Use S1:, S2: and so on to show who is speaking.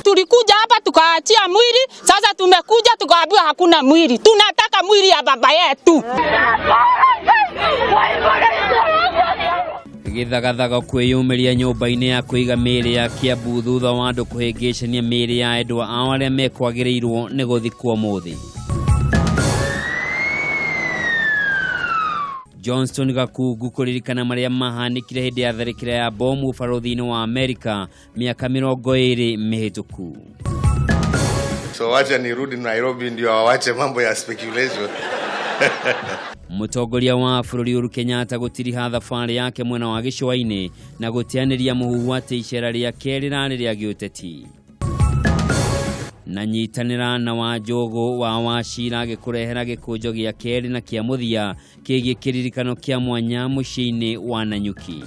S1: tulikuja hapa tukaachia mwili, sasa tumekuja tukaambiwa hakuna mwili. Tunataka mwili ya baba yetu.
S2: Githagathaga kwiyumiria nyumba-ini ya kuiga mĩĩrĩ ya Kiambu thutha wa andũ kũhĩngĩcania mĩĩrĩ ya endwa ao arĩa mekwagĩrĩirwo nĩ gũthikwo mũthĩ. Johnston Gakungu kũririkana marĩa mahanĩkire hĩndĩ ya tharĩkĩra ya bomu bũrũri-inĩ wa Amerika mĩaka 20 mĩhĩtũku.
S3: So wacha nirudi Nairobi ndio waache mambo ya speculation.
S2: Mũtongoria wa bũrũri Uhuru Kenyatta gũtiriha thabarĩ yake mwena wa gĩcũa-inĩ na gũteanĩria mũhuhu atĩ icera rĩa kerĩ rĩarĩ rĩa gĩũteti. Na nyitanĩra na Wanjogu wa Wachira gĩkũrehera gĩkũnjo gĩa kerĩ na kĩa mũthia kĩgiĩ kĩririkano kĩa mwanya mũciĩ-inĩ wa Nanyuki.